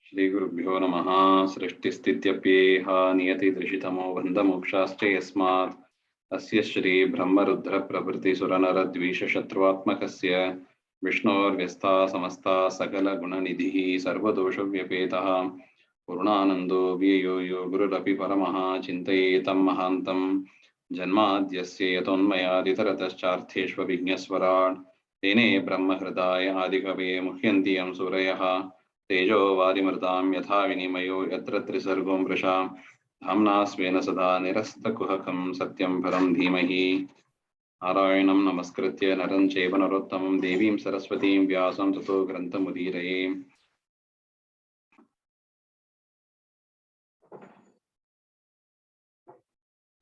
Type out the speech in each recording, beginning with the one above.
श्रीगुरुभ्यो नमः। सृष्टिस्थित्यप्येह नियतिदृशितमो बन्धमोक्षाश्च यस्मात् अस्य श्री ब्रह्मरुद्र प्रभृति सुरनरद्वीषशत्रुवात्मकस्य विष्णोर्व्यस्ता समस्ता सकलगुणनिधिः सर्वदोषव्यपेतः पूर्णानन्दो व्ययो यो गुरुरपि परमः चिन्तयेतं महान्तं जन्माद्यस्य यतोन्मयादितरतश्चार्थेष्वभिज्ञस्वराट् तेने ब्रह्महृदाय आदिकवये मुह्यन्ति यं सूरयः तेजो वारिमृतां यथा विनिमयो यत्र त्रिसर्गो मृषा धाम्ना स्वेन सदा निरस्तकुहकं सत्यं परं धीमहि। नारायणं नमस्कृत्य नरं चैव नरोत्तमं देवीं सरस्वतीं व्यासं ततो ग्रन्थमुदीरये।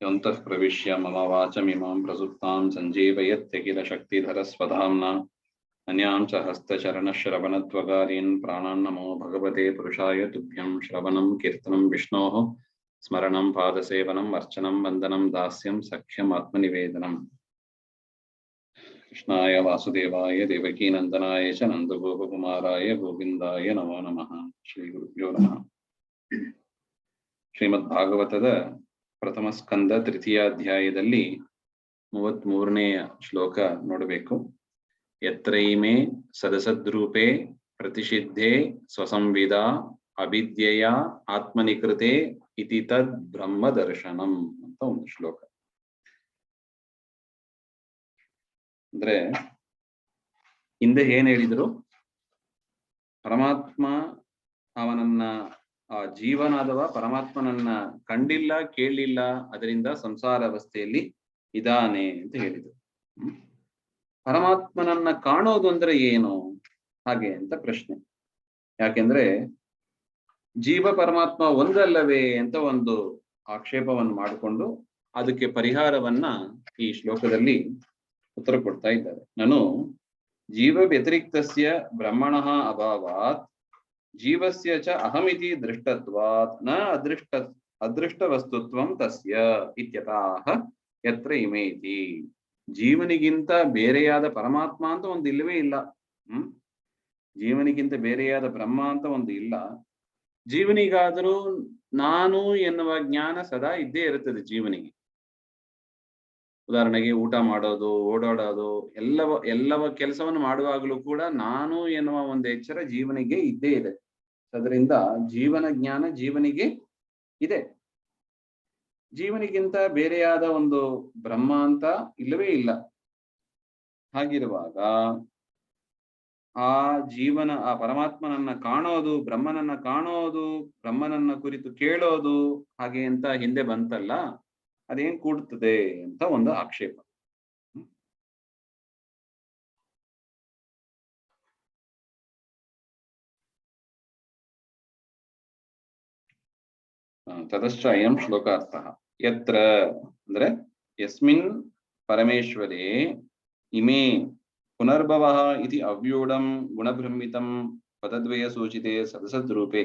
योऽन्तः प्रविश्य मम वाचमिमां प्रसुप्तां सञ्जीवयत्यखिलशक्तिधरस्वधाम्ना अन्यां च हस्तचरणश्रवणत्वगादीन् प्राणान् नमो भगवते पुरुषाय तुभ्यं। श्रवणं कीर्तनं विष्णोः स्मरणं पादसेवनम् अर्चनं वन्दनं दास्यं सख्यम् आत्मनिवेदनम्। कृष्णाय वासुदेवाय देवकीनन्दनाय च नन्दगोपकुमाराय गोविन्दाय नमो नमः। श्रीगुरुभ्यो नमः। ಶ್ರೀಮದ್ಭಾಗವತದ ಪ್ರಥಮ ಸ್ಕಂದ ತೃತೀಯಾಧ್ಯಾಯದಲ್ಲಿ 33ನೇ ಶ್ಲೋಕ ನೋಡಬೇಕು. ಯತ್ರೈಮೇ ಸದಸದ್ರೂಪೇ ಪ್ರತಿಷಿದ್ಧೇ ಸ್ವಸಂವಿದ ಅವಿದ್ಯೆಯ ಆತ್ಮನಿಕೃತೆ ಇತಿ ತದ್ ಬ್ರಹ್ಮದರ್ಶನಂ ಅಂತ ಒಂದು ಶ್ಲೋಕ. ಅಂದ್ರೆ ಹಿಂದೆ ಏನ್ ಹೇಳಿದ್ರು, ಪರಮಾತ್ಮ ಅವನನ್ನ ಆ ಜೀವನಾದವ ಪರಮಾತ್ಮನನ್ನ ಕಂಡಿಲ್ಲ ಕೇಳಲಿಲ್ಲ, ಅದರಿಂದ ಸಂಸಾರ ಅವಸ್ಥೆಯಲ್ಲಿ ಇದಾನೆ ಅಂತ ಹೇಳಿದ್ರು. ಪರಮಾತ್ಮನನ್ನ ಕಾಣೋದು ಅಂದ್ರೆ ಏನು ಹಾಗೆ ಅಂತ ಪ್ರಶ್ನೆ. ಯಾಕೆಂದ್ರೆ ಜೀವ ಪರಮಾತ್ಮ ಒಂದಲ್ಲವೇ ಅಂತ ಒಂದು ಆಕ್ಷೇಪವನ್ನು ಮಾಡಿಕೊಂಡು ಅದಕ್ಕೆ ಪರಿಹಾರವನ್ನ ಈ ಶ್ಲೋಕದಲ್ಲಿ ಉತ್ತರ ಕೊಡ್ತಾ ಇದ್ದಾರೆ. ನಾನು ಜೀವ ವ್ಯತಿರಿಕ್ತಸ್ಯ ಬ್ರಹ್ಮಣಃ ಅಭಾವಾತ್ ಜೀವಸ್ಯ ಚ ಅಹಮಿತಿ ದೃಷ್ಟತ್ವಾತ್ ನ ಅದೃಷ್ಟ ವಸ್ತುತ್ವಂ ತಸ್ಯ ಇತ್ಯತಃ ಯತ್ರ ಇಮೇತಿ. ಜೀವನಿಗಿಂತ ಬೇರೆಯಾದ ಪರಮಾತ್ಮ ಅಂತ ಒಂದು ಇಲ್ಲವೇ ಇಲ್ಲ. ಜೀವನಿಗಿಂತ ಬೇರೆಯಾದ ಬ್ರಹ್ಮ ಅಂತ ಒಂದು ಇಲ್ಲ. ಜೀವನಿಗಾದರೂ ನಾನು ಎನ್ನುವ ಜ್ಞಾನ ಸದಾ ಇದ್ದೇ ಇರುತ್ತದೆ ಜೀವನಿಗೆ. ಉದಾಹರಣೆಗೆ ಊಟ ಮಾಡೋದು, ಓಡಾಡೋದು, ಎಲ್ಲವ ಕೆಲಸವನ್ನು ಮಾಡುವಾಗಲೂ ಕೂಡ ನಾನು ಎನ್ನುವ ಒಂದು ಎಚ್ಚರ ಜೀವನಿಗೆ ಇದ್ದೇ ಇದೆ. ಅದರಿಂದ ಜೀವನ ಜ್ಞಾನ ಜೀವನಿಗೆ ಇದೆ. ಜೀವನಿಗಿಂತ ಬೇರೆಯಾದ ಒಂದು ಬ್ರಹ್ಮ ಅಂತ ಇಲ್ಲವೇ ಇಲ್ಲ. ಹಾಗಿರುವಾಗ ಆ ಜೀವನ ಆ ಪರಮಾತ್ಮನನ್ನ ಕಾಣೋದು, ಬ್ರಹ್ಮನನ್ನ ಕಾಣೋದು, ಬ್ರಹ್ಮನನ್ನ ಕುರಿತು ಕೇಳೋದು ಹಾಗೆ ಅಂತ ಹಿಂದೆ ಬಂತಲ್ಲ, ಅದೇನ್ ಕೂಡ್ತದೆ ಅಂತ ಒಂದು ಆಕ್ಷೇಪ. ತದಶ್ಚ ಅಯಂ ಶ್ಲೋಕಾರ್ಥಃ. ಯತ್ರ ಅಂದ್ರೆ ಯಸ್ಮಿನ್ ಪರಮೇಶ್ವರೇ ಇಮೇ ಪುನರ್ಭವಃ ಇತಿ ಅವ್ಯೂಢಂ ಗುಣಭ್ರಮಿತಂ ಪದದ್ವಯ ಸೂಚಿತೆ ಸದಸದ್ರೂಪೇ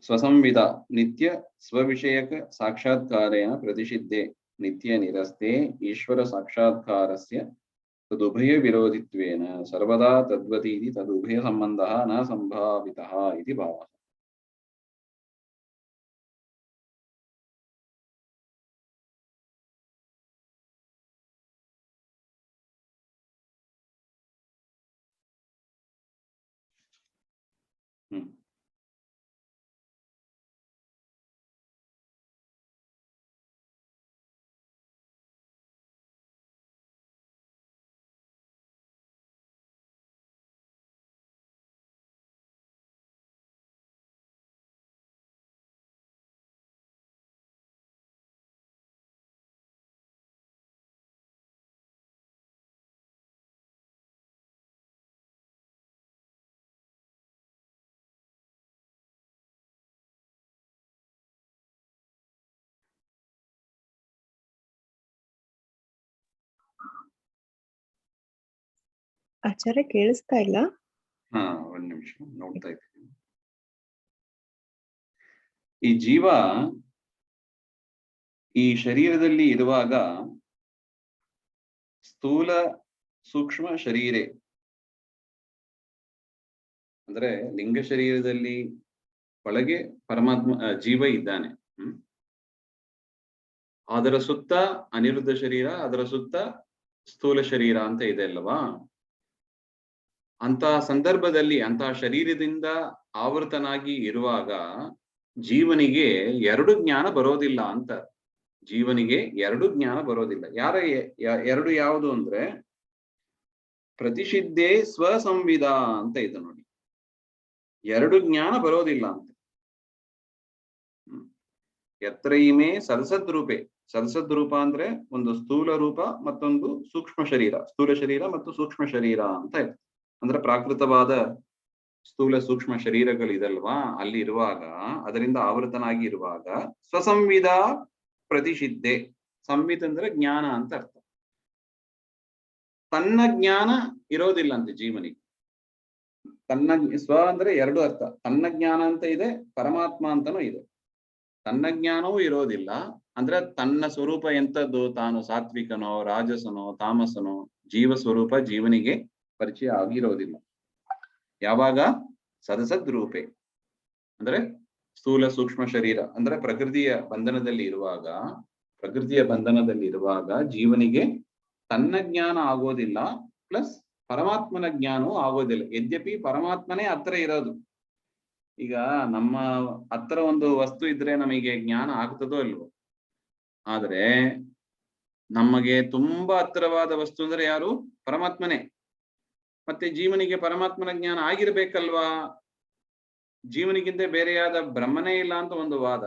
ಸ್ವಸಂವಿದ ನಿತ್ಯ ಸ್ವವಿಷಯಕ ಸಾಕ್ಷಾತ್ಕಾರೇಣ ಪ್ರತಿಷಿದ್ಧೆ ನಿತ್ಯ ನಿರಸ್ತೆ ಈಶ್ವರ ಸಾಕ್ಷಾತ್ಕಾರಸ್ಯ ತದುಭಯ ವಿರೋಧಿತ್ವೇನ ಸರ್ವದಾ ತದ್ವತಿ ಇತಿ ತದುಭಯ ಸಂಬಂಧಃ ನ ಸಂಭಾವಿತಃ ಇತಿ ಭಾವಃ. ಆಚಾರ್ಯ ಕೇಳಿಸ್ತಾ ಇಲ್ಲ? ಒಂದ್ ನಿಮಿಷ ನೋಡ್ತಾ ಇದ್ದೀನಿ. ಈ ಜೀವ ಈ ಶರೀರದಲ್ಲಿ ಇರುವಾಗ ಸ್ಥೂಲ ಸೂಕ್ಷ್ಮ ಶರೀರೆ ಅಂದ್ರೆ ಲಿಂಗ ಶರೀರದಲ್ಲಿ ಒಳಗೆ ಪರಮಾತ್ಮ ಜೀವ ಇದ್ದಾನೆ. ಅದರ ಸುತ್ತ ಅನಿರುದ್ಧ ಶರೀರ, ಅದರ ಸುತ್ತ ಸ್ಥೂಲ ಶರೀರ ಅಂತ ಇದೆ ಅಲ್ವಾ. ಅಂತಹ ಸಂದರ್ಭದಲ್ಲಿ ಅಂತಹ ಶರೀರದಿಂದ ಆವೃತನಾಗಿ ಇರುವಾಗ ಜೀವನಿಗೆ ಎರಡು ಜ್ಞಾನ ಬರೋದಿಲ್ಲ ಅಂತ. ಜೀವನಿಗೆ ಎರಡು ಜ್ಞಾನ ಬರೋದಿಲ್ಲ. ಎರಡು ಯಾವುದು ಅಂದ್ರೆ ಪ್ರತಿಷಿದ್ಧೆ ಸ್ವಸಂವಿಧ ಅಂತ ಇದೆ ನೋಡಿ. ಎರಡು ಜ್ಞಾನ ಬರೋದಿಲ್ಲ ಅಂತ. ಯತ್ರೈಮೇ ಸದಸದ್ ರೂಪ ಅಂದ್ರೆ ಒಂದು ಸ್ಥೂಲ ರೂಪ ಮತ್ತೊಂದು ಸೂಕ್ಷ್ಮ ಶರೀರ, ಸ್ಥೂಲ ಶರೀರ ಮತ್ತು ಸೂಕ್ಷ್ಮ ಶರೀರ ಅಂತ ಇದೆ. ಅಂದ್ರೆ ಪ್ರಾಕೃತವಾದ ಸ್ಥೂಲ ಸೂಕ್ಷ್ಮ ಶರೀರಗಳಿದಲ್ವಾ, ಅಲ್ಲಿ ಇರುವಾಗ, ಅದರಿಂದ ಆವೃತನಾಗಿ ಇರುವಾಗ ಸ್ವಸಂವಿಧ ಪ್ರತಿಷಿದ್ಧೆ. ಸಂವಿತ್ ಅಂದ್ರೆ ಜ್ಞಾನ ಅಂತ ಅರ್ಥ. ತನ್ನ ಜ್ಞಾನ ಇರೋದಿಲ್ಲ ಅಂತೆ ಜೀವನಿಗೆ. ತನ್ನ ಸ್ವ ಅಂದ್ರೆ ಎರಡು ಅರ್ಥ. ತನ್ನ ಜ್ಞಾನ ಅಂತ ಇದೆ, ಪರಮಾತ್ಮ ಅಂತನೂ ಇದೆ. ತನ್ನ ಜ್ಞಾನವೂ ಇರೋದಿಲ್ಲ ಅಂದ್ರೆ ತನ್ನ ಸ್ವರೂಪ ಎಂಥದ್ದು, ತಾನು ಸಾತ್ವಿಕನೋ ರಾಜಸನೋ ತಾಮಸನೋ, ಜೀವ ಸ್ವರೂಪ ಜೀವನಿಗೆ ಪರಿಚಯ ಆಗಿರೋದಿಲ್ಲ. ಯಾವಾಗ ಸದಸದ್ ರೂಪೆ ಅಂದ್ರೆ ಸ್ಥೂಲ ಸೂಕ್ಷ್ಮ ಶರೀರ ಅಂದ್ರೆ ಪ್ರಕೃತಿಯ ಬಂಧನದಲ್ಲಿ ಇರುವಾಗ ಜೀವನಿಗೆ ತನ್ನ ಜ್ಞಾನ ಆಗೋದಿಲ್ಲ, ಪ್ಲಸ್ ಪರಮಾತ್ಮನ ಜ್ಞಾನವೂ ಆಗೋದಿಲ್ಲ. ಯದ್ಯಪಿ ಪರಮಾತ್ಮನೇ ಹತ್ರ ಇರೋದು. ಈಗ ನಮ್ಮ ಹತ್ರ ಒಂದು ವಸ್ತು ಇದ್ರೆ ನಮಗೆ ಜ್ಞಾನ ಆಗ್ತದೋ ಇಲ್ವೋ, ಆದ್ರೆ ನಮಗೆ ತುಂಬಾ ಹತ್ತಿರವಾದ ವಸ್ತು ಅಂದ್ರೆ ಯಾರು? ಪರಮಾತ್ಮನೇ. ಮತ್ತೆ ಜೀವನಿಗೆ ಪರಮಾತ್ಮನ ಜ್ಞಾನ ಆಗಿರ್ಬೇಕಲ್ವಾ? ಜೀವನಿಗಿಂತ ಬೇರೆಯಾದ ಬ್ರಹ್ಮನೇ ಇಲ್ಲ ಅಂತ ಒಂದು ವಾದ.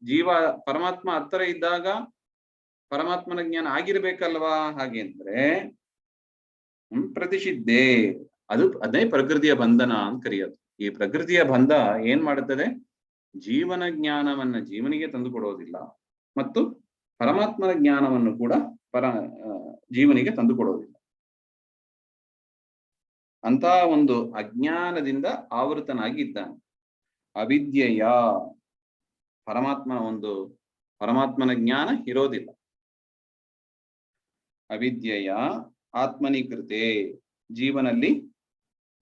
ಜೀವ ಪರಮಾತ್ಮ ಹತ್ತಿರ ಇದ್ದಾಗ ಪರಮಾತ್ಮನ ಜ್ಞಾನ ಆಗಿರ್ಬೇಕಲ್ವಾ? ಹಾಗೆ ಅಂದ್ರೆ ಪ್ರತಿಷಿದ್ಧೆ, ಅದೇ ಪ್ರಕೃತಿಯ ಬಂಧನ ಅಂತ ಕರೆಯೋದು. ಈ ಪ್ರಕೃತಿಯ ಬಂಧ ಏನ್ ಮಾಡುತ್ತದೆ? ಜೀವನ ಜ್ಞಾನವನ್ನ ಜೀವನಿಗೆ ತಂದು ಕೊಡೋದಿಲ್ಲ, ಮತ್ತು ಪರಮಾತ್ಮನ ಜ್ಞಾನವನ್ನು ಕೂಡ ಜೀವನಿಗೆ ತಂದು ಕೊಡೋದಿಲ್ಲ. ಅಂತ ಒಂದು ಅಜ್ಞಾನದಿಂದ ಆವೃತನಾಗಿ ಇದ್ದಾನೆ. ಅವಿದ್ಯೆಯ ಪರಮಾತ್ಮನ ಜ್ಞಾನ ಇರೋದಿಲ್ಲ. ಅವಿದ್ಯೆಯ ಆತ್ಮನಿಕೃತೆ, ಜೀವನಲ್ಲಿ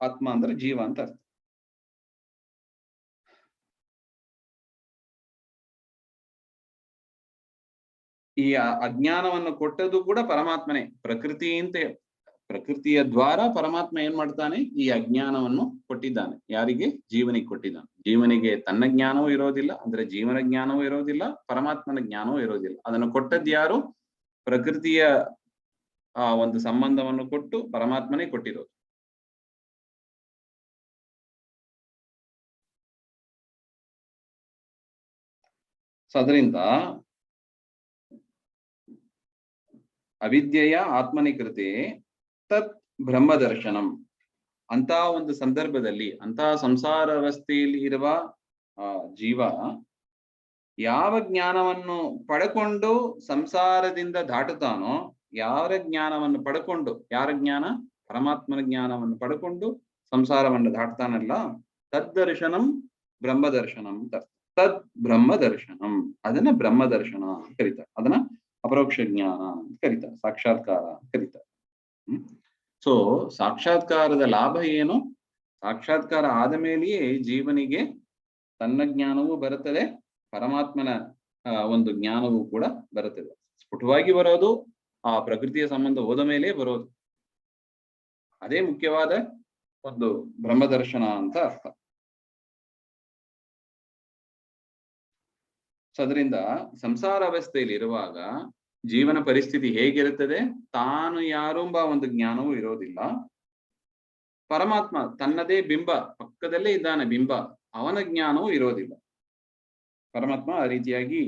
ಆತ್ಮ ಅಂದ್ರೆ ಜೀವ ಅಂತ ಅರ್ಥ. ಈ ಅಜ್ಞಾನವನ್ನು ಕೊಟ್ಟದ್ದು ಕೂಡ ಪರಮಾತ್ಮನೇ. ಪ್ರಕೃತಿಯ ದ್ವಾರ ಪರಮಾತ್ಮ ಏನ್ ಮಾಡ್ತಾನೆ? ಈ ಅಜ್ಞಾನವನ್ನು ಕೊಟ್ಟಿದ್ದಾನೆ. ಯಾರಿಗೆ? ಜೀವನಿಗೆ ಕೊಟ್ಟಿದ್ದಾನೆ. ಜೀವನಿಗೆ ತನ್ನ ಜ್ಞಾನವೂ ಇರೋದಿಲ್ಲ ಅಂದ್ರೆ ಜೀವನ ಜ್ಞಾನವೂ ಇರೋದಿಲ್ಲ, ಪರಮಾತ್ಮನ ಜ್ಞಾನವೂ ಇರೋದಿಲ್ಲ. ಅದನ್ನು ಕೊಟ್ಟದ್ದು ಯಾರು? ಪ್ರಕೃತಿಯ ಒಂದು ಸಂಬಂಧವನ್ನು ಕೊಟ್ಟು ಪರಮಾತ್ಮನೇ ಕೊಟ್ಟಿರೋದು. ಸೊ ಅದರಿಂದ ಅವಿದ್ಯೆಯ ಆತ್ಮನಿಕೃತೆ ತತ್ ಬ್ರಹ್ಮದರ್ಶನಂ. ಅಂತಹ ಒಂದು ಸಂದರ್ಭದಲ್ಲಿ, ಅಂತಹ ಸಂಸಾರ ವ್ಯವಸ್ಥೆಯಲ್ಲಿ ಇರುವ ಜೀವ ಯಾವ ಜ್ಞಾನವನ್ನು ಪಡ್ಕೊಂಡು ಸಂಸಾರದಿಂದ ದಾಟುತ್ತಾನೋ, ಯಾರ ಜ್ಞಾನವನ್ನು ಪಡ್ಕೊಂಡು, ಯಾರ ಜ್ಞಾನ? ಪರಮಾತ್ಮನ ಜ್ಞಾನವನ್ನು ಪಡ್ಕೊಂಡು ಸಂಸಾರವನ್ನು ದಾಟ್ತಾನಲ್ಲ, ತದ್ದರ್ಶನಂ ಬ್ರಹ್ಮದರ್ಶನಂ ಅಂತ. ತದ್ ಬ್ರಹ್ಮದರ್ಶನಂ, ಅದನ್ನ ಬ್ರಹ್ಮದರ್ಶನ ಅಂತ ಕರೀತಾರೆ. ಅದನ್ನ ಅಪರೋಕ್ಷ ಜ್ಞಾನ ಅಂತ ಕರೀತಾರೆ, ಸಾಕ್ಷಾತ್ಕಾರ ಅಂತ ಕರೀತಾರೆ. ಸೊ ಸಾಕ್ಷಾತ್ಕಾರದ ಲಾಭ ಏನು? ಸಾಕ್ಷಾತ್ಕಾರ ಆದ ಮೇಲೆಯೇ ಜೀವನಿಗೆ ತನ್ನ ಜ್ಞಾನವೂ ಬರುತ್ತದೆ, ಪರಮಾತ್ಮನ ಒಂದು ಜ್ಞಾನವೂ ಕೂಡ ಬರುತ್ತದೆ. ಸ್ಫುಟವಾಗಿ ಬರೋದು ಆ ಪ್ರಕೃತಿಯ ಸಂಬಂಧ ಹೋದ ಮೇಲೆ ಬರೋದು. ಅದೇ ಮುಖ್ಯವಾದ ಒಂದು ಬ್ರಹ್ಮದರ್ಶನ ಅಂತ ಅರ್ಥ. ಸೊ ಅದರಿಂದ ಸಂಸಾರ ಅವಸ್ಥೆಯಲ್ಲಿ ಇರುವಾಗ ಜೀವನ ಪರಿಸ್ಥಿತಿ ಹೇಗಿರುತ್ತದೆ? ತಾನು ಯಾರೆಂಬ ಒಂದು ಜ್ಞಾನವೂ ಇರೋದಿಲ್ಲ. ಪರಮಾತ್ಮ ತನ್ನದೇ ಬಿಂಬ, ಪಕ್ಕದಲ್ಲೇ ಇದ್ದಾನೆ ಬಿಂಬ, ಅವನ ಜ್ಞಾನವೂ ಇರೋದಿಲ್ಲ. ಪರಮಾತ್ಮ ಆ ರೀತಿಯಾಗಿ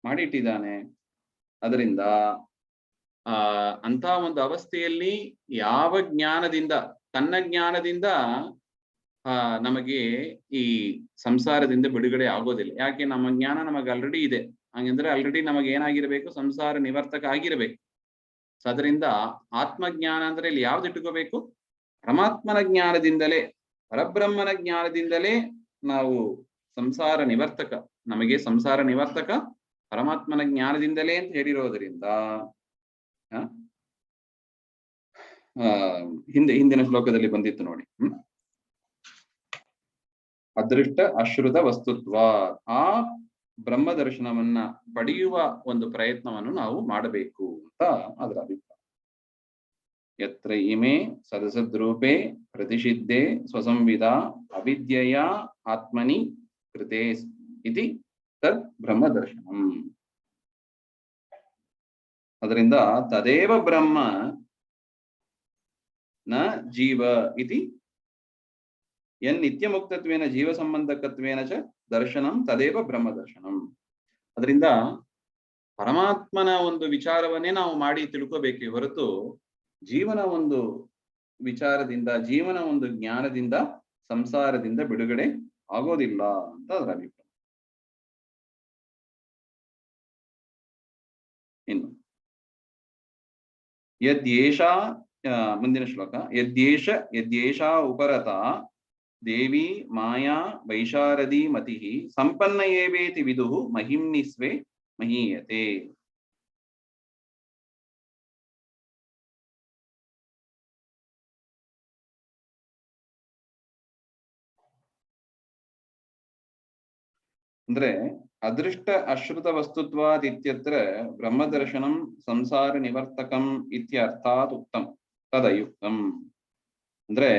ಮಾಡಿಟ್ಟಿದ್ದಾನೆ. ಅದರಿಂದ ಅಂತ ಒಂದು ಅವಸ್ಥೆಯಲ್ಲಿ ಯಾವ ಜ್ಞಾನದಿಂದ, ತನ್ನ ಜ್ಞಾನದಿಂದ ನಮಗೆ ಈ ಸಂಸಾರದಿಂದ ಬಿಡುಗಡೆ ಆಗೋದಿಲ್ಲ. ಯಾಕೆ? ನಮ್ಮ ಜ್ಞಾನ ನಮಗೆ ಆಲ್ರೆಡಿ ಇದೆ. ಹಾಗಂದ್ರೆ ಆಲ್ರೆಡಿ ನಮಗೆ ಏನಾಗಿರ್ಬೇಕು? ಸಂಸಾರ ನಿವರ್ತಕ ಆಗಿರ್ಬೇಕು. ಸೊ ಅದರಿಂದ ಆತ್ಮಜ್ಞಾನ ಅಂದ್ರೆ ಇಲ್ಲಿ ಯಾವ್ದು ಇಟ್ಕೋಬೇಕು? ಪರಮಾತ್ಮನ ಜ್ಞಾನದಿಂದಲೇ, ಪರಬ್ರಹ್ಮನ ಜ್ಞಾನದಿಂದಲೇ ನಾವು ಸಂಸಾರ ನಿವರ್ತಕ, ನಮಗೆ ಸಂಸಾರ ನಿವರ್ತಕ ಪರಮಾತ್ಮನ ಜ್ಞಾನದಿಂದಲೇ ಅಂತ ಹೇಳಿರೋದ್ರಿಂದ ಹಿಂದಿನ ಶ್ಲೋಕದಲ್ಲಿ ಬಂದಿತ್ತು ನೋಡಿ. ಅದೃಷ್ಟ ಅಶ್ರುತ ವಸ್ತುತ್ವ, ಆ ಬ್ರಹ್ಮ ದರ್ಶನವನ್ನ ಪಡೆಯುವ ಒಂದು ಪ್ರಯತ್ನವನ್ನು ನಾವು ಮಾಡಬೇಕು ಅಂತ ಅದರ ಅಭಿಪ್ರಾಯ. ಯತ್ರ ಇಮೆ ಸದಸದ್ರೂಪೇ ಪ್ರತಿಷಿದ್ಧೆ ಸ್ವಸಂವಿಧ ಅವಿದ್ಯೆಯ ಆತ್ಮನಿ ಕೃತೆ ಇತಿ ತದ್ ಬ್ರಹ್ಮ ದರ್ಶನಂ. ಅದರಿಂದ ತದೇವ ಬ್ರಹ್ಮ ನ ಜೀವ ಇತಿ ಯನ್ ನಿತ್ಯ ಮುಕ್ತತ್ವೇನ ಜೀವ ಸಂಬಂಧಕತ್ವೇನ ಚ ದರ್ಶನಂ ತದೇವ ಬ್ರಹ್ಮ ದರ್ಶನಂ. ಅದರಿಂದ ಪರಮಾತ್ಮನ ಒಂದು ವಿಚಾರವನ್ನೇ ನಾವು ಮಾಡಿ ತಿಳ್ಕೋಬೇಕೇ ಹೊರತು ಜೀವನ ಒಂದು ವಿಚಾರದಿಂದ, ಜೀವನ ಒಂದು ಜ್ಞಾನದಿಂದ ಸಂಸಾರದಿಂದ ಬಿಡುಗಡೆ ಆಗೋದಿಲ್ಲ ಅಂತ ಅದರ ಅಭಿಪ್ರಾಯ. ಇನ್ನು ಯದ್ಯೇಷಾ ಮುಂದಿನ ಶ್ಲೋಕ, ಯದ್ಯೇಷಾ ಉಪರತ ದೇವಿ ಮಾಯಾ ವೈಶಾರದಿ ಮತಿ ಸಂಪನ್ನ ಏವೇತಿ ವಿದುಃ ಮಹಿಮ್ನಿಸ್ವೆ ಮಹೀಯತೆ. ಅಂದ್ರೆ ಅದೃಷ್ಟ ಅಶ್ರುತ ವಸ್ತುತ್ವಾದ್ ಇತ್ಯತ್ರ ಬ್ರಹ್ಮದರ್ಶನಂ ಸಂಸಾರ ನಿವರ್ತಕಂ ಇತ್ಯರ್ಥಾತ್ ಉಕ್ತಂ ತದಯುಕ್ತಂ. ಅಂದ್ರೆ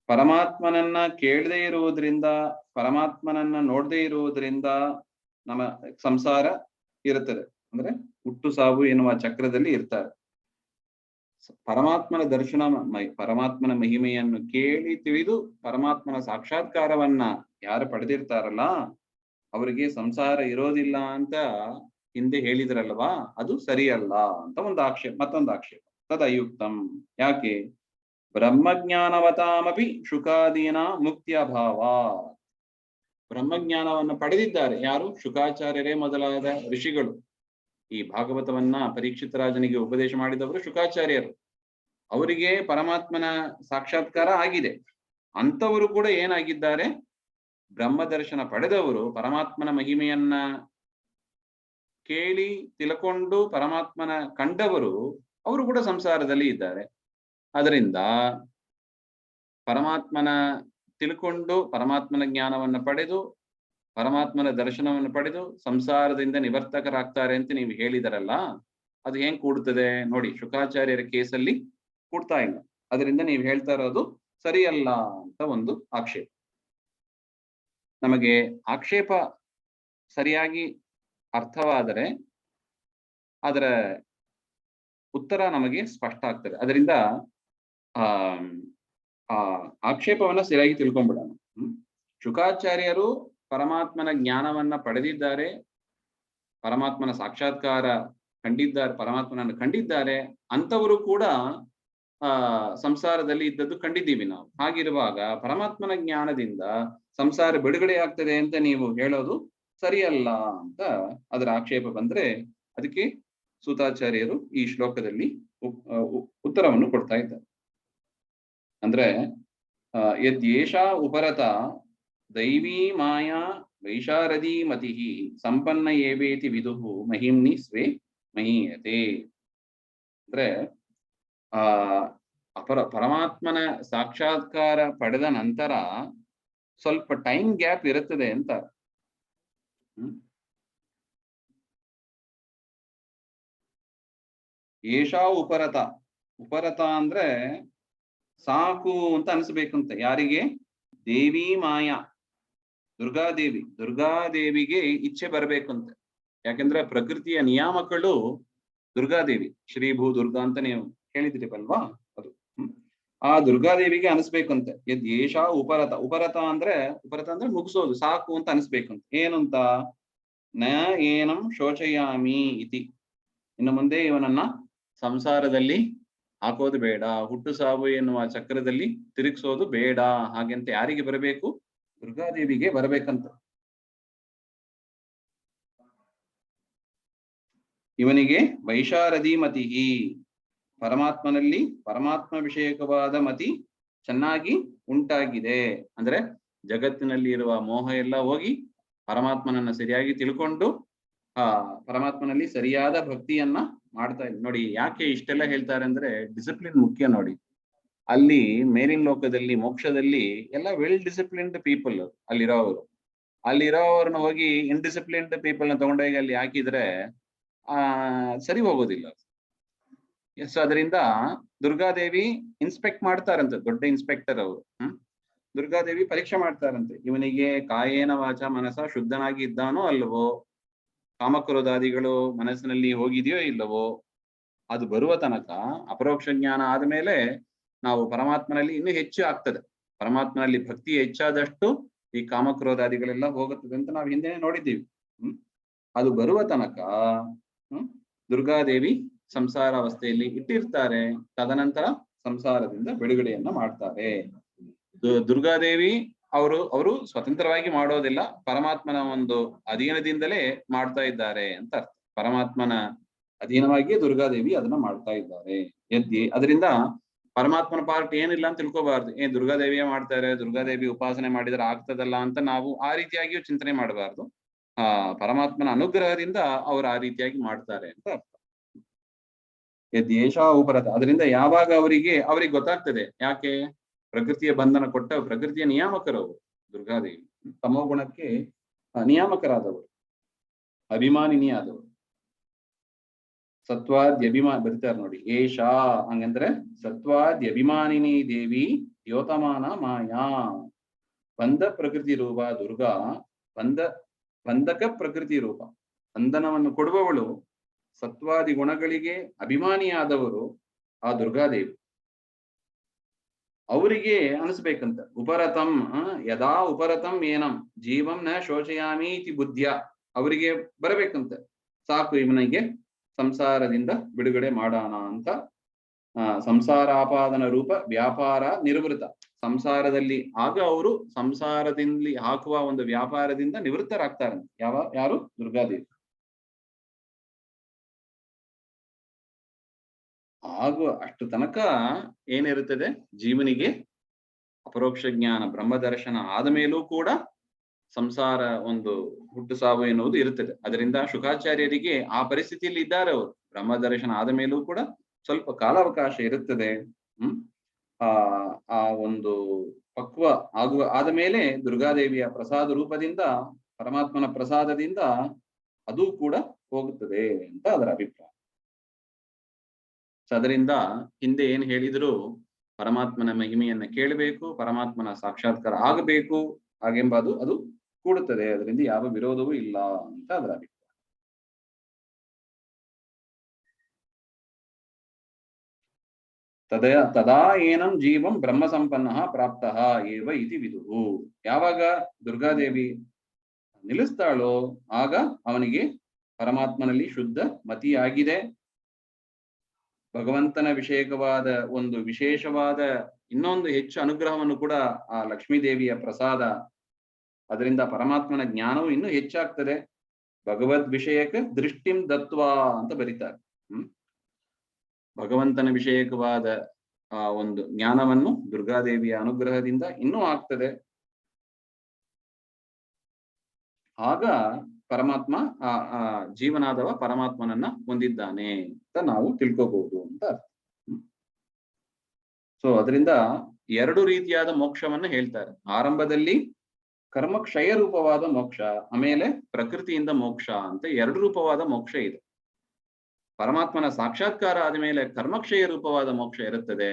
ಪರಮಾತ್ಮನನ್ನ ಕೇಳದೇ ಇರುವುದರಿಂದ, ಪರಮಾತ್ಮನನ್ನ ನೋಡದೇ ಇರುವುದರಿಂದ ನಮ್ಮ ಸಂಸಾರ ಇರುತ್ತದೆ. ಅಂದ್ರೆ ಹುಟ್ಟು ಸಾವು ಎನ್ನುವ ಚಕ್ರದಲ್ಲಿ ಇರ್ತಾರೆ. ಪರಮಾತ್ಮನ ದರ್ಶನ, ಪರಮಾತ್ಮನ ಮಹಿಮೆಯನ್ನು ಕೇಳಿ ತಿಳಿದು ಪರಮಾತ್ಮನ ಸಾಕ್ಷಾತ್ಕಾರವನ್ನ ಯಾರು ಪಡೆದಿರ್ತಾರಲ್ಲ ಅವರಿಗೆ ಸಂಸಾರ ಇರೋದಿಲ್ಲ ಅಂತ ಹಿಂದೆ ಹೇಳಿದ್ರಲ್ವಾ, ಅದು ಸರಿಯಲ್ಲ ಅಂತ ಒಂದು ಆಕ್ಷೇಪ, ಮತ್ತೊಂದು ಆಕ್ಷೇಪ. ತದಯುಕ್ತಂ. ಯಾಕೆ? ಬ್ರಹ್ಮಜ್ಞಾನವತಾಮಪಿ ಶುಕಾದೀನ ಮುಕ್ತಿಯ ಭಾವ. ಬ್ರಹ್ಮಜ್ಞಾನವನ್ನು ಪಡೆದಿದ್ದಾರೆ ಯಾರು? ಶುಕಾಚಾರ್ಯರೇ ಮೊದಲಾದ ಋಷಿಗಳು. ಈ ಭಾಗವತವನ್ನ ಪರೀಕ್ಷಿತ ರಾಜನಿಗೆ ಉಪದೇಶ ಮಾಡಿದವರು ಶುಕಾಚಾರ್ಯರು. ಅವರಿಗೆ ಪರಮಾತ್ಮನ ಸಾಕ್ಷಾತ್ಕಾರ ಆಗಿದೆ. ಅಂತವರು ಕೂಡ ಏನಾಗಿದ್ದಾರೆ? ಬ್ರಹ್ಮ ದರ್ಶನ ಪಡೆದವರು, ಪರಮಾತ್ಮನ ಮಹಿಮೆಯನ್ನ ಕೇಳಿ ತಿಳ್ಕೊಂಡು ಪರಮಾತ್ಮನ ಕಂಡವರು, ಅವರು ಕೂಡ ಸಂಸಾರದಲ್ಲಿ ಇದ್ದಾರೆ. ಅದರಿಂದ ಪರಮಾತ್ಮನ ತಿಳ್ಕೊಂಡು ಪರಮಾತ್ಮನ ಜ್ಞಾನವನ್ನು ಪಡೆದು ಪರಮಾತ್ಮನ ದರ್ಶನವನ್ನು ಪಡೆದು ಸಂಸಾರದಿಂದ ನಿವರ್ತಕರಾಗ್ತಾರೆ ಅಂತ ನೀವು ಹೇಳಿದರಲ್ಲ, ಅದು ಹೆಂಗ್ ಕೂಡುತ್ತದೆ ನೋಡಿ? ಶುಕಾಚಾರ್ಯರ ಕೇಸಲ್ಲಿ ಕೂಡ್ತಾ ಇಲ್ಲ. ಅದರಿಂದ ನೀವು ಹೇಳ್ತಾ ಇರೋದು ಸರಿಯಲ್ಲ ಅಂತ ಒಂದು ಆಕ್ಷೇಪ. ನಮಗೆ ಆಕ್ಷೇಪ ಸರಿಯಾಗಿ ಅರ್ಥವಾದರೆ ಅದರ ಉತ್ತರ ನಮಗೆ ಸ್ಪಷ್ಟ ಆಗ್ತದೆ. ಅದರಿಂದ ಆಕ್ಷೇಪವನ್ನ ಸರಿಯಾಗಿ ತಿಳ್ಕೊಂಡ್ಬಿಡೋಣ. ಶುಕಾಚಾರ್ಯರು ಪರಮಾತ್ಮನ ಜ್ಞಾನವನ್ನ ಪಡೆದಿದ್ದಾರೆ, ಪರಮಾತ್ಮನ ಸಾಕ್ಷಾತ್ಕಾರ ಕಂಡಿದ್ದಾರೆ, ಪರಮಾತ್ಮನನ್ನು ಕಂಡಿದ್ದಾರೆ. ಅಂತವರು ಕೂಡ ಸಂಸಾರದಲ್ಲಿ ಇದ್ದದ್ದು ಕಂಡಿದ್ದೀವಿ ನಾವು. ಹಾಗಿರುವಾಗ ಪರಮಾತ್ಮನ ಜ್ಞಾನದಿಂದ ಸಂಸಾರ ಬಿಡುಗಡೆ ಆಗ್ತದೆ ಅಂತ ನೀವು ಹೇಳೋದು ಸರಿಯಲ್ಲ ಅಂತ ಅದರ ಆಕ್ಷೇಪ ಬಂದ್ರೆ, ಅದಕ್ಕೆ ಸೂತಾಚಾರ್ಯರು ಈ ಶ್ಲೋಕದಲ್ಲಿ ಉತ್ತರವನ್ನು ಕೊಡ್ತಾ ಇದ್ದಾರೆ. ಅಂದ್ರೆ ಯದ್ಯೇಷಾ ಉಪರತ ದೈವೀ ಮಾಯಾ ವೈಶಾರದಿ ಮತಿ ಸಂಪನ್ನ ಏವೇತಿ ವಿದುಃ ಮಹಿಮ್ನಿ ಸ್ವೇ ಮಹೀಯತೆ. ಅಂದ್ರೆ ಪರಮಾತ್ಮನ ಸಾಕ್ಷಾತ್ಕಾರ ಪಡೆದ ನಂತರ ಸ್ವಲ್ಪ ಟೈಮ್ ಗ್ಯಾಪ್ ಇರುತ್ತದೆ ಅಂತ. ಏಷಾ ಉಪರತ, ಉಪರತ ಅಂದ್ರೆ ಸಾಕು ಅಂತ ಅನಿಸ್ಬೇಕಂತ. ಯಾರಿಗೆ? ದೇವಿ ಮಾಯಾ, ದುರ್ಗಾದೇವಿ. ದುರ್ಗಾದೇವಿಗೆ ಇಚ್ಛೆ ಬರ್ಬೇಕಂತೆ. ಯಾಕಂದ್ರೆ ಪ್ರಕೃತಿಯ ನಿಯಾಮಕಳು ದುರ್ಗಾದೇವಿ, ಶ್ರೀ ಭೂ ದುರ್ಗಾ ಅಂತ ನೀವು ಹೇಳಿದ್ರಿವಲ್ವಾ, ಅದು ಆ ದುರ್ಗಾದೇವಿಗೆ ಅನಿಸ್ಬೇಕಂತೆ. ಯೇಷಾ ಉಪರತ, ಉಪರತ ಅಂದ್ರೆ ಮುಗಿಸೋದು, ಸಾಕು ಅಂತ ಅನಿಸ್ಬೇಕಂತ. ಏನು ಅಂತ? ನ ಏನಂ ಶೋಚಯಾಮಿ ಇತಿ. ಇನ್ನು ಮುಂದೆ ಇವನನ್ನ ಸಂಸಾರದಲ್ಲಿ ಹಾಕೋದು ಬೇಡ, ಹುಟ್ಟು ಸಾವು ಎನ್ನುವ ಚಕ್ರದಲ್ಲಿ ತಿರುಗಿಸೋದು ಬೇಡ. ಹಾಗೆಂತ ಯಾರಿಗೆ ಬರಬೇಕು? ದುರ್ಗಾದೇವಿಗೆ ಬರಬೇಕಂತ. ಇವನಿಗೆ ವೈಶಾರದಿ ಮತಿ, ಪರಮಾತ್ಮನಲ್ಲಿ ಪರಮಾತ್ಮ ವಿಷಯಕವಾದ ಮತಿ ಚೆನ್ನಾಗಿ ಉಂಟಾಗಿದೆ. ಅಂದ್ರೆ ಜಗತ್ತಿನಲ್ಲಿ ಇರುವ ಮೋಹ ಎಲ್ಲ ಹೋಗಿ ಪರಮಾತ್ಮನನ್ನ ಸರಿಯಾಗಿ ತಿಳ್ಕೊಂಡು ಪರಮಾತ್ಮನಲ್ಲಿ ಸರಿಯಾದ ಭಕ್ತಿಯನ್ನ ಮಾಡ್ತಾ ಇದ್ದ. ನೋಡಿ ಯಾಕೆ ಇಷ್ಟೆಲ್ಲ ಹೇಳ್ತಾರೆ ಅಂದ್ರೆ ಡಿಸಿಪ್ಲಿನ್ ಮುಖ್ಯ ನೋಡಿ. ಅಲ್ಲಿ ಮೇಲಿನ ಲೋಕದಲ್ಲಿ ಮೋಕ್ಷದಲ್ಲಿ ಎಲ್ಲ ವೆಲ್ ಡಿಸಿಪ್ಲಿನ್ಡ್ ಪೀಪಲ್ ಅಲ್ಲಿರೋವ್ರನ್ನ ಹೋಗಿ ಇನ್ಡಿಸಿಪ್ಲಿನ್ಡ್ ಪೀಪಲ್ ನ ತಗೊಂಡೋಗಿ ಅಲ್ಲಿ ಹಾಕಿದ್ರೆ ಸರಿ ಹೋಗೋದಿಲ್ಲ. ಎಸ್, ಅದರಿಂದ ದುರ್ಗಾದೇವಿ ಇನ್ಸ್ಪೆಕ್ಟ್ ಮಾಡ್ತಾರಂತೆ, ದೊಡ್ಡ ಇನ್ಸ್ಪೆಕ್ಟರ್ ಅವರು. ದುರ್ಗಾದೇವಿ ಪರೀಕ್ಷೆ ಮಾಡ್ತಾರಂತೆ, ಇವನಿಗೆ ಕಾಯೇನ ವಾಚ ಮನಸ ಶುದ್ಧನಾಗಿ ಇದ್ದಾನೋ ಅಲ್ವೋ, ಕಾಮಕ್ರೋಧಾದಿಗಳು ಮನಸ್ಸಿನಲ್ಲಿ ಹೋಗಿದೆಯೋ ಇಲ್ಲವೋ, ಅದು ಬರುವ ತನಕ ಅಪರೋಕ್ಷ ಜ್ಞಾನ ಆದ್ಮೇಲೆ ನಾವು ಪರಮಾತ್ಮನಲ್ಲಿ ಇನ್ನೂ ಹೆಚ್ಚು ಆಗ್ತದೆ. ಪರಮಾತ್ಮನಲ್ಲಿ ಭಕ್ತಿ ಹೆಚ್ಚಾದಷ್ಟು ಈ ಕಾಮಕ್ರೋಧಾದಿಗಳೆಲ್ಲ ಹೋಗುತ್ತದೆ ಅಂತ ನಾವು ಹಿಂದೆ ನೋಡಿದ್ದೀವಿ. ಅದು ಬರುವ ತನಕ ದುರ್ಗಾದೇವಿ ಸಂಸಾರ ಅವಸ್ಥೆಯಲ್ಲಿ ಇಟ್ಟಿರ್ತಾರೆ. ತದನಂತರ ಸಂಸಾರದಿಂದ ಬಿಡುಗಡೆಯನ್ನ ಮಾಡ್ತಾರೆ. ದುರ್ಗಾದೇವಿ ಅವರು ಸ್ವತಂತ್ರವಾಗಿ ಮಾಡೋದಿಲ್ಲ, ಪರಮಾತ್ಮನ ಒಂದು ಅಧೀನದಿಂದಲೇ ಮಾಡ್ತಾ ಇದ್ದಾರೆ ಅಂತ ಅರ್ಥ. ಪರಮಾತ್ಮನ ಅಧೀನವಾಗಿಯೇ ದುರ್ಗಾದೇವಿ ಅದನ್ನ ಮಾಡ್ತಾ ಇದ್ದಾರೆ. ಅದರಿಂದ ಪರಮಾತ್ಮನ ಪಾರ್ಟ್ ಏನಿಲ್ಲ ಅಂತ ತಿಳ್ಕೋಬಾರ್ದು. ದುರ್ಗಾದೇವಿಯೇ ಮಾಡ್ತಾರೆ, ದುರ್ಗಾದೇವಿ ಉಪಾಸನೆ ಮಾಡಿದ್ರೆ ಆಗ್ತದಲ್ಲ ಅಂತ ನಾವು ಆ ರೀತಿಯಾಗಿಯೂ ಚಿಂತನೆ ಮಾಡಬಾರ್ದು. ಪರಮಾತ್ಮನ ಅನುಗ್ರಹದಿಂದ ಅವರು ಆ ರೀತಿಯಾಗಿ ಮಾಡ್ತಾರೆ ಅಂತ ಅರ್ಥ. ಯದ್ಯೇಷಾ ಉಪರತ, ಅದರಿಂದ ಯಾವಾಗ ಅವರಿಗೆ ಗೊತ್ತಾಗ್ತದೆ. ಯಾಕೆ? ಪ್ರಕೃತಿಯ ಬಂಧನ ಕೊಟ್ಟ ಪ್ರಕೃತಿಯ ನಿಯಾಮಕರವರು ದುರ್ಗಾದೇವಿ. ತಮೋ ಗುಣಕ್ಕೆ ನಿಯಾಮಕರಾದವರು, ಅಭಿಮಾನಿನಿಯಾದವರು. ಸತ್ವಾದ್ಯಭಿಮಾನ ಬರೀತಾರೆ ನೋಡಿ, ಏಷಾ ಹಂಗಂದ್ರೆ ಸತ್ವಾದ್ಯಭಿಮಾನಿನಿ ದೇವಿ ದ್ಯೋತಮಾನ ಮಾಯಾ. ಬಂಧ ಪ್ರಕೃತಿ ರೂಪ ದುರ್ಗಾ, ಬಂಧಕ ಪ್ರಕೃತಿ ರೂಪ, ಬಂಧನವನ್ನು ಕೊಡುವವಳು. ಸತ್ವಾದಿ ಗುಣಗಳಿಗೆ ಅಭಿಮಾನಿಯಾದವರು ಆ ದುರ್ಗಾದೇವಿ. ಅವರಿಗೆ ಅನಿಸ್ಬೇಕಂತ, ಉಪರತಂ ಯದಾ ಉಪರತಂ ಏನಂ ಜೀವಂ ನ ಶೋಚಯಾಮಿ ಇತಿ ಬುದ್ಧಿಯ, ಅವರಿಗೆ ಬರಬೇಕಂತ, ಸಾಕು ಇವನಿಗೆ ಸಂಸಾರದಿಂದ ಬಿಡುಗಡೆ ಮಾಡೋಣ ಅಂತ. ಸಂಸಾರಾಪಾದನ ರೂಪ ವ್ಯಾಪಾರ ನಿವೃತ್ತ, ಸಂಸಾರದಲ್ಲಿ ಆಗ ಅವರು ಸಂಸಾರದಲ್ಲಿ ಹಾಕುವ ಒಂದು ವ್ಯಾಪಾರದಿಂದ ನಿವೃತ್ತರಾಗ್ತಾರಂತೆ. ಯಾರು? ದುರ್ಗಾದೇವಿ. ಹಾಗೂ ಅಷ್ಟು ತನಕ ಏನಿರುತ್ತದೆ, ಜೀವನಿಗೆ ಅಪರೋಕ್ಷ ಜ್ಞಾನ ಬ್ರಹ್ಮದರ್ಶನ ಆದ ಮೇಲೂ ಕೂಡ ಸಂಸಾರ ಒಂದು ಹುಟ್ಟು ಸಾವು ಎನ್ನುವುದು ಇರುತ್ತದೆ. ಅದರಿಂದ ಶುಕಾಚಾರ್ಯರಿಗೆ ಆ ಪರಿಸ್ಥಿತಿಯಲ್ಲಿ ಇದ್ದಾರೆ ಅವರು. ಬ್ರಹ್ಮದರ್ಶನ ಆದ ಮೇಲೂ ಕೂಡ ಸ್ವಲ್ಪ ಕಾಲಾವಕಾಶ ಇರುತ್ತದೆ. ಆ ಒಂದು ಪಕ್ವ ಆದ ಮೇಲೆ ದುರ್ಗಾದೇವಿಯ ಪ್ರಸಾದ ರೂಪದಿಂದ, ಪರಮಾತ್ಮನ ಪ್ರಸಾದದಿಂದ ಅದು ಕೂಡ ಹೋಗುತ್ತದೆ ಅಂತ ಅದರ ಅಭಿಪ್ರಾಯ. ಅದರಿಂದ ಹಿಂದೆ ಏನ್ ಹೇಳಿದ್ರು, ಪರಮಾತ್ಮನ ಮಹಿಮೆಯನ್ನ ಕೇಳಬೇಕು, ಪರಮಾತ್ಮನ ಸಾಕ್ಷಾತ್ಕಾರ ಆಗಬೇಕು, ಹಾಗೆಂಬುದು ಅದು ಕೂಡುತ್ತದೆ. ಅದರಿಂದ ಯಾವ ವಿರೋಧವೂ ಇಲ್ಲ ಅಂತ ಅದರ ಅಭಿಪ್ರಾಯ. ತದಾ ಏನಂ ಜೀವಂ ಬ್ರಹ್ಮ ಸಂಪನ್ನ ಪ್ರಾಪ್ತ ಏವ ಇತಿ ವಿದುಹು. ಯಾವಾಗ ದುರ್ಗಾದೇವಿ ನಿಲ್ಲಿಸ್ತಾಳೋ ಆಗ ಅವನಿಗೆ ಪರಮಾತ್ಮನಲ್ಲಿ ಶುದ್ಧ ಮತಿಯಾಗಿದೆ. ಭಗವಂತನ ವಿಷಯಕವಾದ ಒಂದು ವಿಶೇಷವಾದ ಇನ್ನೊಂದು ಹೆಚ್ಚು ಅನುಗ್ರಹವನ್ನು ಕೂಡ ಆ ಲಕ್ಷ್ಮೀದೇವಿಯ ಪ್ರಸಾದ, ಅದರಿಂದ ಪರಮಾತ್ಮನ ಜ್ಞಾನವು ಇನ್ನೂ ಹೆಚ್ಚಾಗ್ತದೆ. ಭಗವದ್ ವಿಷಯಕ ದೃಷ್ಟಿಂ ದತ್ವಾ ಅಂತ ಬರೀತಾರೆ. ಭಗವಂತನ ವಿಷಯಕವಾದ ಆ ಒಂದು ಜ್ಞಾನವನ್ನು ದುರ್ಗಾದೇವಿಯ ಅನುಗ್ರಹದಿಂದ ಇನ್ನೂ ಆಗ್ತದೆ. ಆಗ ಪರಮಾತ್ಮ ಆ ಜೀವನಾದವ ಪರಮಾತ್ಮನನ್ನ ಹೊಂದಿದ್ದಾನೆ ಅಂತ ನಾವು ತಿಳ್ಕೋಬಹುದು ಅಂತ ಅರ್ಥ. ಸೊ ಅದರಿಂದ ಎರಡು ರೀತಿಯಾದ ಮೋಕ್ಷವನ್ನ ಹೇಳ್ತಾರೆ. ಆರಂಭದಲ್ಲಿ ಕರ್ಮಕ್ಷಯ ರೂಪವಾದ ಮೋಕ್ಷ, ಆಮೇಲೆ ಪ್ರಕೃತಿಯಿಂದ ಮೋಕ್ಷ ಅಂತ ಎರಡು ರೂಪವಾದ ಮೋಕ್ಷ ಇದೆ. ಪರಮಾತ್ಮನ ಸಾಕ್ಷಾತ್ಕಾರ ಆದ ಮೇಲೆ ಕರ್ಮಕ್ಷಯ ರೂಪವಾದ ಮೋಕ್ಷ ಇರುತ್ತದೆ.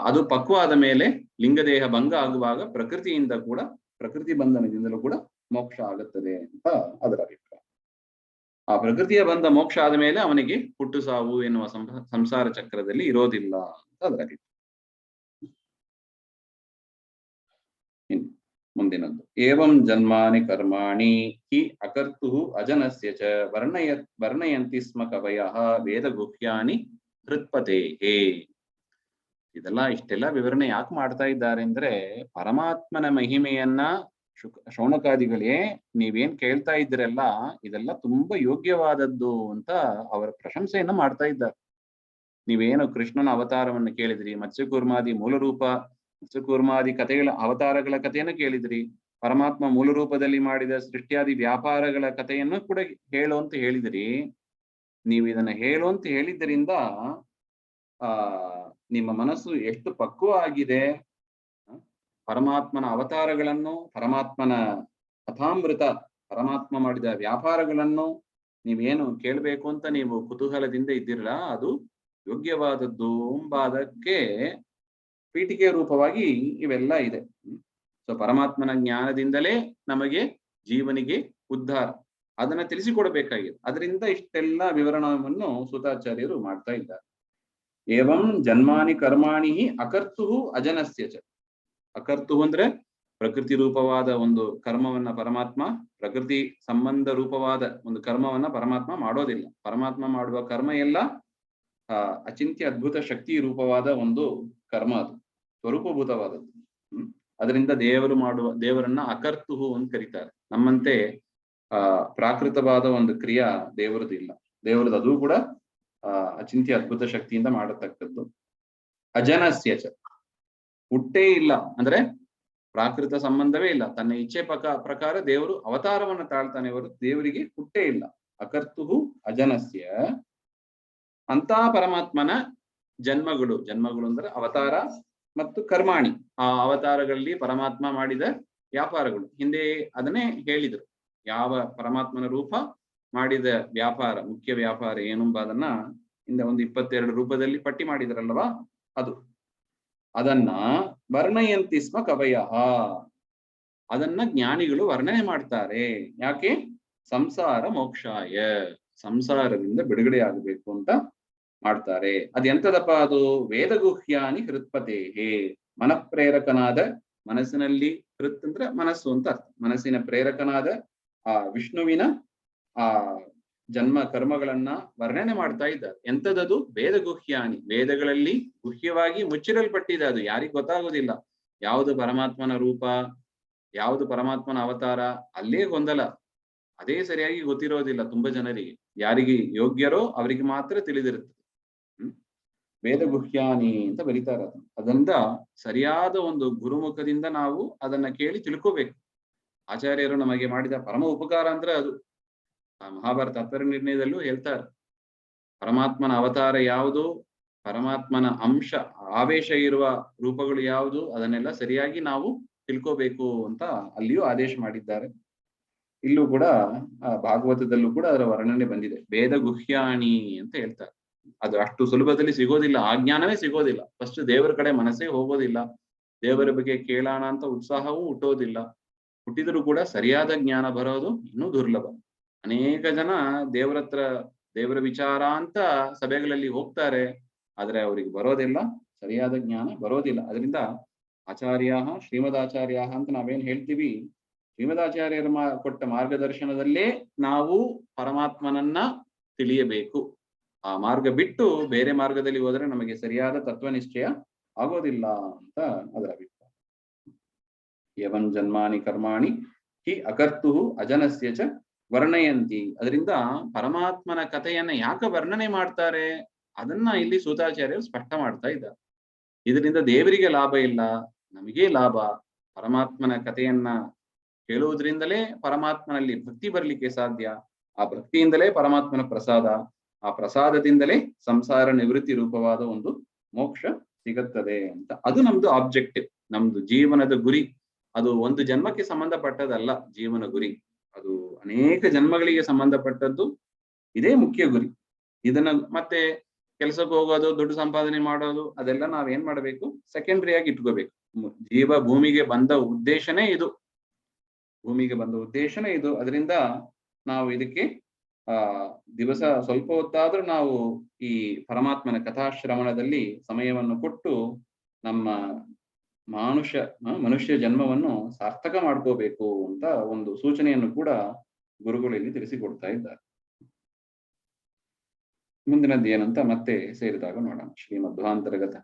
ಅದು ಪಕ್ವ ಆದ ಮೇಲೆ ಲಿಂಗದೇಹ ಭಂಗ ಆಗುವಾಗ ಪ್ರಕೃತಿಯಿಂದ ಕೂಡ, ಪ್ರಕೃತಿ ಬಂಧನದಿಂದಲೂ ಕೂಡ ಮೋಕ್ಷ ಆಗುತ್ತದೆ ಅಂತ ಅದರ ಅಭಿಪ್ರಾಯ. ಆ ಪ್ರಕೃತಿಯ ಬಂಧ ಮೋಕ್ಷ ಆದ ಮೇಲೆ ಅವನಿಗೆ ಹುಟ್ಟು ಸಾವು ಎನ್ನುವ ಸಂಸಾರ ಚಕ್ರದಲ್ಲಿ ಇರೋದಿಲ್ಲ ಅಂತ ಅದರ ಅಭಿಪ್ರಾಯ. ಮುಂದಿನದ್ದು, ಏವಂ ಜನ್ಮಾನಿ ಕರ್ಮಾಣಿ ಹಿ ಅಕರ್ತು ಅಜನಸ್ಯ ಚ ವರ್ಣಯಂತಿ ಸ್ಮ ಕವಯಃ ವೇದ ಗುಹ್ಯಾನಿ ಹೃತ್ಪತೇಹೇ. ಇಷ್ಟೆಲ್ಲ ವಿವರಣೆ ಯಾಕೆ ಮಾಡ್ತಾ ಇದ್ದಾರೆ ಅಂದ್ರೆ, ಪರಮಾತ್ಮನ ಮಹಿಮೆಯನ್ನ ಶೌನಕಾದಿಗಳೇ ನೀವೇನ್ ಕೇಳ್ತಾ ಇದ್ದೀರಲ್ಲ, ಇದೆಲ್ಲ ತುಂಬಾ ಯೋಗ್ಯವಾದದ್ದು ಅಂತ ಅವರ ಪ್ರಶಂಸೆಯನ್ನ ಮಾಡ್ತಾ ಇದ್ದಾರೆ. ನೀವೇನು ಕೃಷ್ಣನ ಅವತಾರವನ್ನು ಕೇಳಿದ್ರಿ, ಮತ್ಸ್ಯಕೂರ್ಮಾದಿ ಮೂಲರೂಪ, ಮತ್ಸ್ಯಕೂರ್ಮಾದಿ ಕಥೆಗಳ ಅವತಾರಗಳ ಕಥೆಯನ್ನು ಕೇಳಿದ್ರಿ, ಪರಮಾತ್ಮ ಮೂಲ ರೂಪದಲ್ಲಿ ಮಾಡಿದ ಸೃಷ್ಟಿಯಾದಿ ವ್ಯಾಪಾರಗಳ ಕಥೆಯನ್ನು ಕೂಡ ಹೇಳು ಅಂತ ಹೇಳಿದ್ರಿ. ನೀವು ಇದನ್ನ ಹೇಳು ಅಂತ ಹೇಳಿದ್ರಿಂದ ನಿಮ್ಮ ಮನಸ್ಸು ಎಷ್ಟು ಪಕ್ವ ಆಗಿದೆ, ಪರಮಾತ್ಮನ ಅವತಾರಗಳನ್ನು, ಪರಮಾತ್ಮನ ಕಥಾಮೃತ, ಪರಮಾತ್ಮ ಮಾಡಿದ ವ್ಯಾಪಾರಗಳನ್ನು ನೀವೇನು ಕೇಳಬೇಕು ಅಂತ ನೀವು ಕುತೂಹಲದಿಂದ ಇದ್ದಿರಲ್ಲ, ಅದು ಯೋಗ್ಯವಾದದ್ದು ಎಂಬುದಕ್ಕೆ ಪೀಠಿಕೆ ರೂಪವಾಗಿ ಇವೆಲ್ಲ ಇದೆ. ಸೊ ಪರಮಾತ್ಮನ ಜ್ಞಾನದಿಂದಲೇ ನಮಗೆ ಜೀವನಿಗೆ ಉದ್ಧಾರ, ಅದನ್ನ ತಿಳಿಸಿಕೊಡಬೇಕಾಗಿದೆ. ಅದರಿಂದ ಇಷ್ಟೆಲ್ಲ ವಿವರಣವನ್ನು ಸೂತಾಚಾರ್ಯರು ಮಾಡ್ತಾ ಇದ್ದಾರೆ. ಏವಂ ಜನ್ಮಾನಿ ಕರ್ಮಾಣಿ ಅಕರ್ತು ಅಜನಸ್ಯ ಚ. ಅಕರ್ತು ಅಂದ್ರೆ ಪ್ರಕೃತಿ ರೂಪವಾದ ಒಂದು ಕರ್ಮವನ್ನ ಪರಮಾತ್ಮ, ಪ್ರಕೃತಿ ಸಂಬಂಧ ರೂಪವಾದ ಒಂದು ಕರ್ಮವನ್ನ ಪರಮಾತ್ಮ ಮಾಡೋದಿಲ್ಲ. ಪರಮಾತ್ಮ ಮಾಡುವ ಕರ್ಮ ಎಲ್ಲ ಅಚಿಂತ್ಯ ಅದ್ಭುತ ಶಕ್ತಿ ರೂಪವಾದ ಒಂದು ಕರ್ಮ, ಅದು ಸ್ವರೂಪಭೂತವಾದದ್ದು. ಅದರಿಂದ ದೇವರನ್ನ ಅಕರ್ತುಹು ಅಂತ ಕರೀತಾರೆ. ನಮ್ಮಂತೆ ಪ್ರಾಕೃತವಾದ ಒಂದು ಕ್ರಿಯಾ ದೇವರದ್ದು ಇಲ್ಲ. ದೇವರದ್ದು ಅದು ಕೂಡ ಅಚಿಂತ್ಯ ಅದ್ಭುತ ಶಕ್ತಿಯಿಂದ ಮಾಡತಕ್ಕದ್ದು. ಅಜನಸ್ಯ ಚ, ಹುಟ್ಟೇ ಇಲ್ಲ ಅಂದ್ರೆ ಪ್ರಾಕೃತ ಸಂಬಂಧವೇ ಇಲ್ಲ. ತನ್ನ ಇಚ್ಛೆ ಪ್ರಕಾರ ದೇವರು ಅವತಾರವನ್ನು ತಾಳ್ತಾನೆ ಹೊರತು ದೇವರಿಗೆ ಹುಟ್ಟೇ ಇಲ್ಲ. ಅಕರ್ತುಹು ಅಜನಸ್ಯ, ಅಂತ ಪರಮಾತ್ಮನ ಜನ್ಮಗಳು ಅಂದ್ರೆ ಅವತಾರ ಮತ್ತು ಕರ್ಮಾಣಿ, ಆ ಅವತಾರಗಳಲ್ಲಿ ಪರಮಾತ್ಮ ಮಾಡಿದ ವ್ಯಾಪಾರಗಳು. ಹಿಂದೆ ಅದನ್ನೇ ಹೇಳಿದ್ರು, ಯಾವ ಪರಮಾತ್ಮನ ರೂಪ ಮಾಡಿದ ವ್ಯಾಪಾರ, ಮುಖ್ಯ ವ್ಯಾಪಾರ ಏನಂಬುದನ್ನ ಹಿಂದೆ ಒಂದು 22 ರೂಪದಲ್ಲಿ ಪಟ್ಟಿ ಮಾಡಿದ್ರಲ್ವಾ, ಅದನ್ನ ವರ್ಣಯಂತಿ ಸ್ಮ ಕವಯಃ, ಅದನ್ನ ಜ್ಞಾನಿಗಳು ವರ್ಣನೆ ಮಾಡ್ತಾರೆ. ಯಾಕೆ? ಸಂಸಾರ ಮೋಕ್ಷಾಯ, ಸಂಸಾರದಿಂದ ಬಿಡುಗಡೆ ಆಗಬೇಕು ಅಂತ ಮಾಡ್ತಾರೆ. ಅದೆಂತದಪ್ಪ ಅದು? ವೇದಗುಹ್ಯಾನಿ ಹೃತ್ಪತೇಹೇ, ಮನಃಪ್ರೇರಕನಾದ, ಮನಸ್ಸಿನಲ್ಲಿ ಹೃತ್ ಅಂದ್ರೆ ಮನಸ್ಸು ಅಂತ ಅರ್ಥ, ಮನಸ್ಸಿನ ಪ್ರೇರಕನಾದ ಆ ವಿಷ್ಣುವಿನ ಆ ಜನ್ಮ ಕರ್ಮಗಳನ್ನ ವರ್ಣನೆ ಮಾಡ್ತಾ ಇದ್ದಾರೆ. ಎಂತದದು? ವೇದಗುಹ್ಯಾನಿ, ವೇದಗಳಲ್ಲಿ ಗುಹ್ಯವಾಗಿ ಮುಚ್ಚಿರಲ್ಪಟ್ಟಿದೆ, ಅದು ಯಾರಿಗ್ ಗೊತ್ತಾಗೋದಿಲ್ಲ. ಯಾವುದು ಪರಮಾತ್ಮನ ರೂಪ, ಯಾವುದು ಪರಮಾತ್ಮನ ಅವತಾರ, ಅಲ್ಲೇ ಗೊಂದಲ, ಅದೇ ಸರಿಯಾಗಿ ಗೊತ್ತಿರೋದಿಲ್ಲ ತುಂಬಾ ಜನರಿಗೆ. ಯಾರಿಗೆ ಯೋಗ್ಯರೋ ಅವರಿಗೆ ಮಾತ್ರ ತಿಳಿದಿರುತ್ತದೆ. ವೇದಗುಹ್ಯಾನಿ ಅಂತ ಬರೀತಾರೆ ಅದನ್ನ. ಅದರಿಂದ ಸರಿಯಾದ ಒಂದು ಗುರುಮುಖದಿಂದ ನಾವು ಅದನ್ನ ಕೇಳಿ ತಿಳ್ಕೋಬೇಕು. ಆಚಾರ್ಯರು ನಮಗೆ ಮಾಡಿದ ಪರಮ ಉಪಕಾರ ಅಂದ್ರೆ ಅದು. ಮಹಾಭಾರತ ಅಪರಿನಿರ್ಣಯದಲ್ಲೂ ಹೇಳ್ತಾರೆ, ಪರಮಾತ್ಮನ ಅವತಾರ ಯಾವುದು, ಪರಮಾತ್ಮನ ಅಂಶ ಆವೇಶ ಇರುವ ರೂಪಗಳು ಯಾವುದು, ಅದನ್ನೆಲ್ಲ ಸರಿಯಾಗಿ ನಾವು ತಿಳ್ಕೋಬೇಕು ಅಂತ ಅಲ್ಲಿಯೂ ಆದೇಶ ಮಾಡಿದ್ದಾರೆ. ಇಲ್ಲೂ ಕೂಡ ಭಾಗವತದಲ್ಲೂ ಕೂಡ ಅದರ ವರ್ಣನೆ ಬಂದಿದೆ. ವೇದ ಗುಹ್ಯಾಣಿ ಅಂತ ಹೇಳ್ತಾರೆ. ಅದು ಅಷ್ಟು ಸುಲಭದಲ್ಲಿ ಸಿಗೋದಿಲ್ಲ, ಆ ಜ್ಞಾನವೇ ಸಿಗೋದಿಲ್ಲ. ಫಸ್ಟ್ ದೇವರ ಕಡೆ ಮನಸ್ಸೇ ಹೋಗೋದಿಲ್ಲ, ದೇವರ ಬಗ್ಗೆ ಕೇಳೋಣ ಅಂತ ಉತ್ಸಾಹವೂ ಹುಟ್ಟೋದಿಲ್ಲ. ಹುಟ್ಟಿದರೂ ಕೂಡ ಸರಿಯಾದ ಜ್ಞಾನ ಬರೋದು ಇನ್ನೂ ದುರ್ಲಭ. ಅನೇಕ ಜನ ದೇವರ ವಿಚಾರ ಅಂತ ಸಭೆಗಳಲ್ಲಿ ಹೋಗ್ತಾರೆ, ಆದ್ರೆ ಅವರಿಗೆ ಬರೋದಿಲ್ಲ, ಸರಿಯಾದ ಜ್ಞಾನ ಬರೋದಿಲ್ಲ. ಅದರಿಂದ ಶ್ರೀಮದಾಚಾರ್ಯ ಅಂತ ನಾವೇನ್ ಹೇಳ್ತೀವಿ, ಶ್ರೀಮದಾಚಾರ್ಯರ ಕೊಟ್ಟ ಮಾರ್ಗದರ್ಶನದಲ್ಲೇ ನಾವು ಪರಮಾತ್ಮನನ್ನ ತಿಳಿಯಬೇಕು. ಆ ಮಾರ್ಗ ಬಿಟ್ಟು ಬೇರೆ ಮಾರ್ಗದಲ್ಲಿ ಹೋದ್ರೆ ನಮಗೆ ಸರಿಯಾದ ತತ್ವನಿಶ್ಚಯ ಆಗೋದಿಲ್ಲ ಅಂತ ಅದರ ಅಭಿಪ್ರಾಯ. ಯವಂ ಜನ್ಮಾನಿ ಕರ್ಮಾಣಿ ಹಿ ಅಕರ್ತು ಅಜನಸ್ಯ ಚ ವರ್ಣಯಂತಿ. ಅದರಿಂದ ಪರಮಾತ್ಮನ ಕಥೆಯನ್ನ ಯಾಕೆ ವರ್ಣನೆ ಮಾಡ್ತಾರೆ ಅದನ್ನ ಇಲ್ಲಿ ಸೂತಾಚಾರ್ಯರು ಸ್ಪಷ್ಟ ಮಾಡ್ತಾ ಇದ್ದಾರೆ. ಇದರಿಂದ ದೇವರಿಗೆ ಲಾಭ ಇಲ್ಲ, ನಮಗೇ ಲಾಭ. ಪರಮಾತ್ಮನ ಕಥೆಯನ್ನ ಕೇಳುವುದರಿಂದಲೇ ಪರಮಾತ್ಮನಲ್ಲಿ ಭಕ್ತಿ ಬರ್ಲಿಕ್ಕೆ ಸಾಧ್ಯ. ಆ ಭಕ್ತಿಯಿಂದಲೇ ಪರಮಾತ್ಮನ ಪ್ರಸಾದ, ಆ ಪ್ರಸಾದದಿಂದಲೇ ಸಂಸಾರ ನಿವೃತ್ತಿ ರೂಪವಾದ ಒಂದು ಮೋಕ್ಷ ಸಿಗುತ್ತದೆ ಅಂತ. ಅದು ನಮ್ದು ಆಬ್ಜೆಕ್ಟಿವ್, ನಮ್ದು ಜೀವನದ ಗುರಿ. ಅದು ಒಂದು ಜನ್ಮಕ್ಕೆ ಸಂಬಂಧಪಟ್ಟದಲ್ಲ ಜೀವನ ಗುರಿ, ಅದು ಅನೇಕ ಜನ್ಮಗಳಿಗೆ ಸಂಬಂಧಪಟ್ಟದ್ದು. ಇದೇ ಮುಖ್ಯ ಗುರಿ. ಇದನ್ನ ಮತ್ತೆ ಕೆಲಸಕ್ಕೆ ಹೋಗೋದು, ದುಡ್ಡು ಸಂಪಾದನೆ ಮಾಡೋದು, ಅದೆಲ್ಲ ನಾವೇನ್ ಮಾಡ್ಬೇಕು, ಸೆಕೆಂಡರಿ ಆಗಿ ಇಟ್ಕೋಬೇಕು. ಜೀವ ಭೂಮಿಗೆ ಬಂದ ಉದ್ದೇಶನೇ ಇದು, ಅದರಿಂದ ನಾವು ಇದಕ್ಕೆ ದಿವಸ ಸ್ವಲ್ಪ ಹೊತ್ತಾದ್ರೂ ನಾವು ಈ ಪರಮಾತ್ಮನ ಕಥಾಶ್ರವಣದಲ್ಲಿ ಸಮಯವನ್ನು ಕೊಟ್ಟು ನಮ್ಮ ಮನುಷ್ಯ ಜನ್ಮವನ್ನು ಸಾರ್ಥಕ ಮಾಡ್ಕೋಬೇಕು ಅಂತ ಒಂದು ಸೂಚನೆಯನ್ನು ಕೂಡ ಗುರುಗಳಲ್ಲಿ ತಿಳಿಸಿಕೊಡ್ತಾ ಇದ್ದಾರೆ. ಮುಂದಿನದ್ದು ಏನಂತ ಮತ್ತೆ ಸೇರಿದಾಗ ನೋಡೋಣ. ಶ್ರೀಮಧ್ವಾಂತರ್ಗತ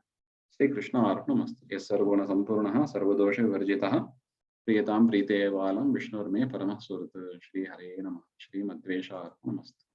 ಶ್ರೀ ಕೃಷ್ಣಾರ್ಪಣಮಸ್ತು. ಯಸ್ ಸರ್ವಗುಣ ಸಂಪೂರ್ಣಃ ಸರ್ವದೋಷ ವಿವರ್ಜಿತಃ ಪ್ರಿಯತಾಂ ಪ್ರೀತೇ ಬಾಲಂ ವಿಷ್ಣುರ್ಮೇ ಪರಮಃ ಸುಹೃತ್. ಶ್ರೀ ಹರೇ ನಮಃ. ಶ್ರೀಮದ್ವೇಷಾರ್ಪಣಮಸ್ತು.